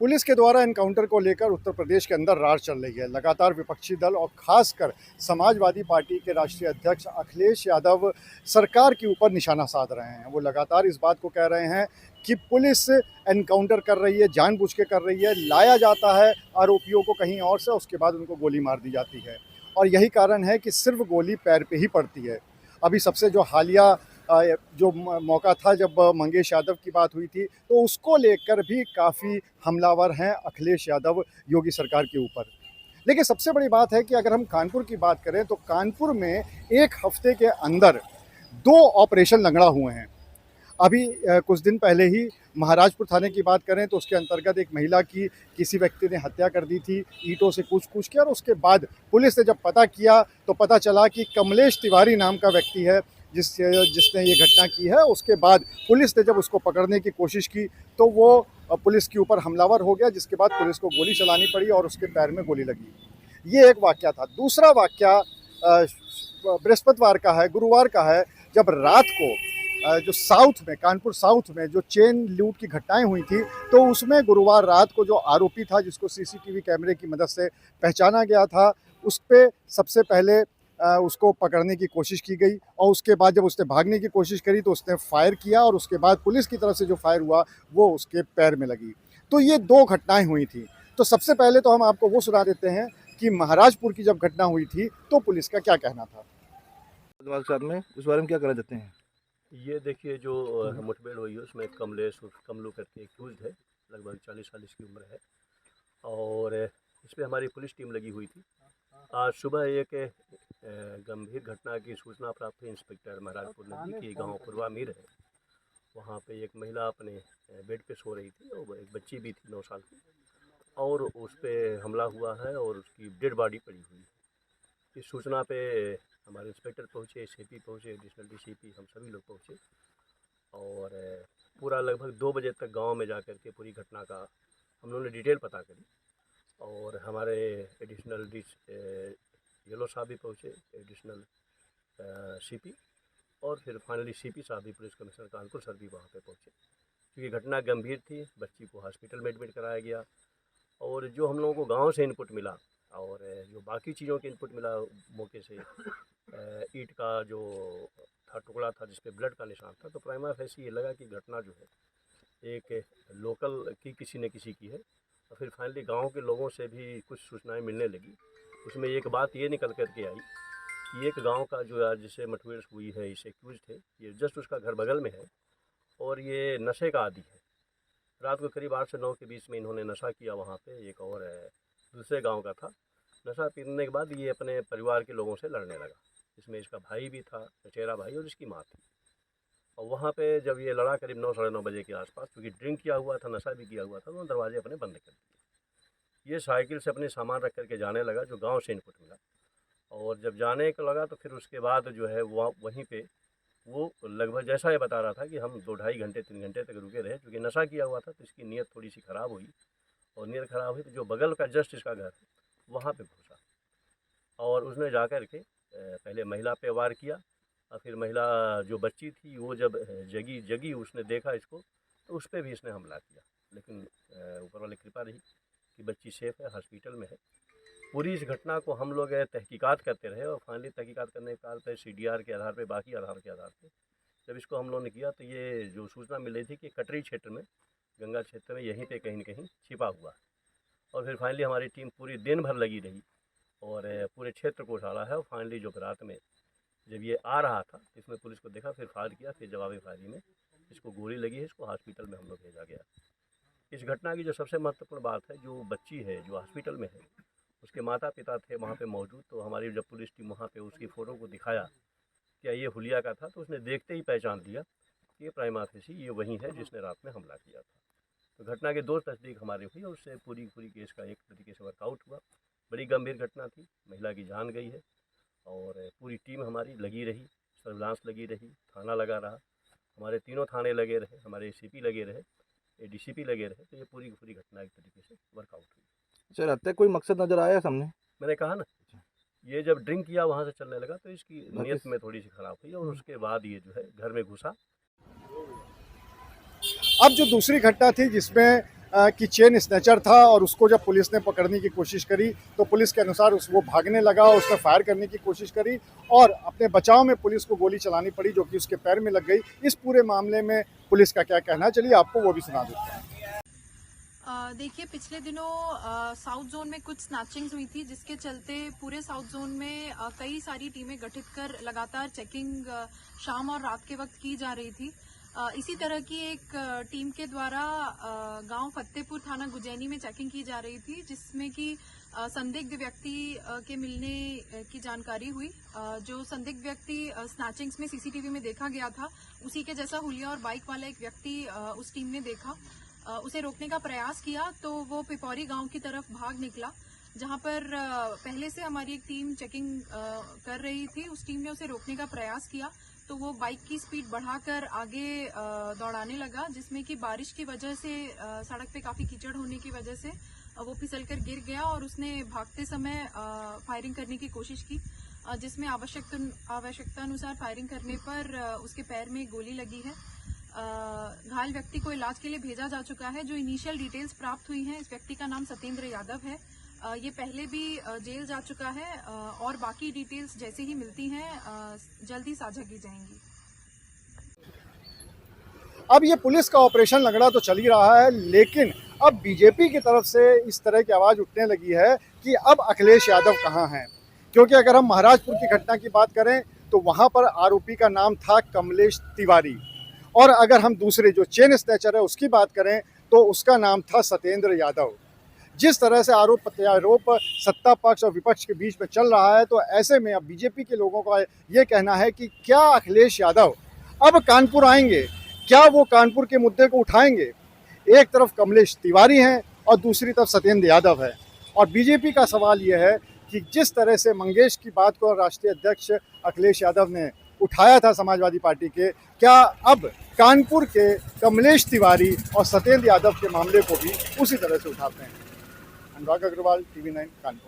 Police के द्वारा encounter को लेकर उत्तर प्रदेश के अंदर रार चल रही है। लगातार विपक्षी दल और खासकर समाजवादी पार्टी के राष्ट्रीय अध्यक्ष अखिलेश यादव सरकार के ऊपर निशाना साध रहे हैं। वो लगातार इस बात को कह रहे हैं कि पुलिस एनकाउंटर कर रही है, जानबूझ के कर रही है, लाया जाता है आरोपियों को कहीं और से, उसके बाद उनको गोली मार दी जाती है। और यही कारण है कि सिर्फ गोली पैर पे ही पड़ती है। अभी सबसे जो हालिया जो मौका था जब मंगेश यादव की बात हुई थी, तो उसको लेकर भी काफ़ी हमलावर हैं अखिलेश यादव योगी सरकार के ऊपर। लेकिन सबसे बड़ी बात है कि अगर हम कानपुर की बात करें तो कानपुर में एक हफ्ते के अंदर 2 ऑपरेशन लंगड़ा हुए हैं। अभी कुछ दिन पहले ही महाराजपुर थाने की बात करें तो उसके अंतर्गत एक महिला की किसी व्यक्ति ने हत्या कर दी थी ईंटों से कूच-कूच के, और उसके बाद पुलिस ने जब पता किया तो पता चला कि कमलेश तिवारी नाम का व्यक्ति है जिसने ये घटना की है। उसके बाद पुलिस ने जब उसको पकड़ने की कोशिश की तो वो पुलिस के ऊपर हमलावर हो गया, जिसके बाद पुलिस को गोली चलानी पड़ी और उसके पैर में गोली लगी। ये एक वाक़या था। दूसरा वाक़या बृहस्पतिवार का है, गुरुवार का है, जब रात को जो साउथ में, कानपुर साउथ में जो चेन लूट की घटनाएं हुई थी, तो उसमें गुरुवार रात को जो आरोपी था जिसको सीसीटीवी कैमरे की मदद से पहचाना गया था, उस पे सबसे पहले उसको पकड़ने की कोशिश की गई और उसके बाद जब उसने भागने की कोशिश करी तो उसने फायर किया और उसके बाद पुलिस की तरफ से जो फायर हुआ वो उसके पैर में लगी। तो ये 2 घटनाएं हुई थी। तो सबसे पहले तो हम आपको वो सुना देते हैं कि महाराजपुर की जब घटना हुई थी तो पुलिस का क्या कहना था। साहब में उस बारे में क्या कहना चाहते हैं? ये देखिए जो मुठभेड़ हुई है उसमें कमलेश उर्फ कमलू करके एक्यूज्ड है, लगभग 40 साल इसकी उम्र है और इस पे हमारी पुलिस टीम लगी हुई थी। आज सुबह एक गंभीर घटना की सूचना प्राप्त हुई इंस्पेक्टर महाराजपुर नदी की गांव पूर्वा मीर है। वहाँ पे एक महिला अपने बेड पे सो रही थी और एक बच्ची भी थी 9 साल की, और उस पर हमला हुआ है और उसकी डेड बॉडी पड़ी हुई है। इस सूचना पे हमारे इंस्पेक्टर पहुँचे, सीपी पहुँचे, एडिशनल डीसीपी, हम सभी लोग पहुँचे और पूरा लगभग 2 बजे तक गांव में जाकर के पूरी घटना का हम लोगों ने डिटेल पता करी। और हमारे एडिशनल येलो साहब भी पहुँचे, एडिशनल सीपी, और फिर फाइनली सीपी साहब भी, पुलिस कमिश्नर कानपुर सर भी वहाँ पे पहुँचे। क्योंकि घटना गंभीर थी, बच्ची को हॉस्पिटल में एडमिट कराया गया। और जो हम लोगों को गांव से इनपुट मिला और जो बाकी चीज़ों के इनपुट मिला मौके से, ईंट का जो था टुकड़ा था जिस पे ब्लड का निशान था, तो प्राइमा फेसी ये लगा कि घटना जो है एक लोकल की किसी न किसी की है। और फिर फाइनली गांव के लोगों से भी कुछ सूचनाएं मिलने लगी। उसमें एक बात ये निकल कर के आई कि एक गांव का जो आज जिसे मुठभेड़ हुई है, इसे एक्यूज थे, ये जस्ट उसका घर बगल में है और ये नशे का आदी है। रात को करीब 8 से 9 के बीच में इन्होंने नशा किया वहाँ पे, एक और दूसरे गांव का था। नशा पीने के बाद ये अपने परिवार के लोगों से लड़ने लगा, इसमें इसका भाई भी था, चचेरा भाई, और इसकी माँ थी। और वहाँ पे जब ये लड़ा करीब 9 साढ़े 9 बजे के आसपास, क्योंकि ड्रिंक किया हुआ था, नशा भी किया हुआ था, तो दरवाजे अपने बंद कर दिए। ये साइकिल से अपने सामान रख करके जाने लगा, जो गाँव से इनपुट मिला। और जब जाने को लगा तो फिर उसके बाद जो है वहीं पे वो लगभग जैसा ये बता रहा था कि हम 2 ढाई घंटे 3 घंटे तक रुके रहे, क्योंकि नशा किया हुआ था तो इसकी नीयत थोड़ी सी ख़राब हुई। और नीयत ख़राब हुई तो जो बगल का जस्ट इसका घर वहाँ पे घुसा और उसने जा कर के पहले महिला पे वार किया और फिर महिला जो बच्ची थी वो जब जगी उसने देखा इसको, तो उस पर भी इसने हमला किया। लेकिन ऊपर वाली कृपा रही कि बच्ची सेफ़ है, हॉस्पिटल में है। पूरी इस घटना को हम लोग तहकीकात करते रहे और फाइनली तहकीकात करने के बाद CDR के आधार पे, बाकी आधार के आधार पे जब इसको हम लोगों ने किया तो ये जो सूचना मिल रही थी कि कटरी क्षेत्र में, गंगा क्षेत्र में, यहीं पे कहीं न कहीं छिपा हुआ है। और फिर फाइनली हमारी टीम पूरी दिन भर लगी रही और पूरे क्षेत्र को उछाला है। और फाइनली जो रात में जब ये आ रहा था इसमें पुलिस को देखा, फिर फायर किया, फिर जवाबी फायरिंग में इसको गोली लगी है, इसको हॉस्पिटल में हम लोग भेजा गया। इस घटना की जो सबसे महत्वपूर्ण बात है, जो बच्ची है जो हॉस्पिटल में है, उसके माता पिता थे वहाँ पे मौजूद। तो हमारी जब पुलिस टीम वहाँ पे उसकी फ़ोटो को दिखाया क्या ये हुलिया का था, तो उसने देखते ही पहचान लिया कि ये प्राइमा फेसी ये वही है जिसने रात में हमला किया था। तो घटना की 2 तस्दीक हमारी हुई और उससे पूरी केस का एक तरीके से वर्कआउट हुआ। बड़ी गंभीर घटना थी, महिला की जान गई है और पूरी टीम हमारी लगी रही, सर्विलांस लगी रही, थाना लगा रहा, हमारे तीनों थाने लगे रहे, हमारे CP लगे रहे, DCP लगे रहे। तो ये पूरी घटना एक तरीके से वर्कआउट हुई। सर, हत्या कोई मकसद नज़र आया सामने? मैंने कहा ना, ये जब ड्रिंक किया वहाँ से चलने लगा तो इसकी नीयत में थोड़ी सी खराब हुई और उसके बाद ये जो है घर में घुसा। अब जो दूसरी घटना थी जिसमें कि चेन स्नैचर था और उसको जब पुलिस ने पकड़ने की कोशिश करी तो पुलिस के अनुसार वो भागने लगा, उसने फायर करने की कोशिश करी और अपने बचाव में पुलिस को गोली चलानी पड़ी जो कि उसके पैर में लग गई। इस पूरे मामले में पुलिस का क्या कहना है, चलिए आपको वो भी सुना देते हैं। देखिए, पिछले दिनों साउथ जोन में कुछ स्नैचिंग्स हुई थी, जिसके चलते पूरे साउथ जोन में कई सारी टीमें गठित कर लगातार चेकिंग शाम और रात के वक्त की जा रही थी। इसी तरह की एक टीम के द्वारा गांव फतेहपुर थाना गुजैनी में चेकिंग की जा रही थी, जिसमें कि संदिग्ध व्यक्ति के मिलने की जानकारी हुई। जो संदिग्ध व्यक्ति स्नैचिंग्स में सीसीटीवी में देखा गया था, उसी के जैसा हुलिया और बाइक वाला एक व्यक्ति उस टीम ने देखा। उसे रोकने का प्रयास किया तो वो पिपौरी गांव की तरफ भाग निकला, जहां पर पहले से हमारी एक टीम चेकिंग कर रही थी। उस टीम ने उसे रोकने का प्रयास किया तो वो बाइक की स्पीड बढ़ाकर आगे दौड़ाने लगा, जिसमें कि बारिश की वजह से सड़क पे काफी कीचड़ होने की वजह से वो फिसलकर गिर गया और उसने भागते समय फायरिंग करने की कोशिश की, जिसमें आवश्यकतानुसार फायरिंग करने पर उसके पैर में गोली लगी है। घायल व्यक्ति को इलाज के लिए भेजा जा चुका है। जो इनिशियल डिटेल्स प्राप्त हुई हैं, इस व्यक्ति का नाम सत्येंद्र यादव है। ये पहले भी जेल जा चुका है और बाकी डिटेल्स जैसे ही मिलती हैं जल्दी साझा की जाएंगी। अब ये पुलिस का ऑपरेशन लगड़ा तो चल ही रहा है, लेकिन अब बीजेपी की तरफ से इस तरह की आवाज़ उठने लगी है कि अब अखिलेश यादव कहाँ हैं। क्योंकि अगर हम महाराजपुर की घटना की बात करें तो वहाँ पर आरोपी का नाम था कमलेश तिवारी, और अगर हम दूसरे जो चेन स्नैचर है उसकी बात करें तो उसका नाम था सत्येंद्र यादव। जिस तरह से आरोप प्रत्यारोप सत्ता पक्ष और विपक्ष के बीच में चल रहा है, तो ऐसे में अब बीजेपी के लोगों का ये कहना है कि क्या अखिलेश यादव अब कानपुर आएंगे, क्या वो कानपुर के मुद्दे को उठाएंगे। एक तरफ कमलेश तिवारी हैं और दूसरी तरफ सत्येंद्र यादव है, और बीजेपी का सवाल ये है कि जिस तरह से मंगेश की बात को राष्ट्रीय अध्यक्ष अखिलेश यादव ने उठाया था समाजवादी पार्टी के, क्या अब कानपुर के कमलेश तिवारी और सत्येंद्र यादव के मामले को भी उसी तरह से उठाते हैं। अनुराग अग्रवाल, TV9 कानपुर।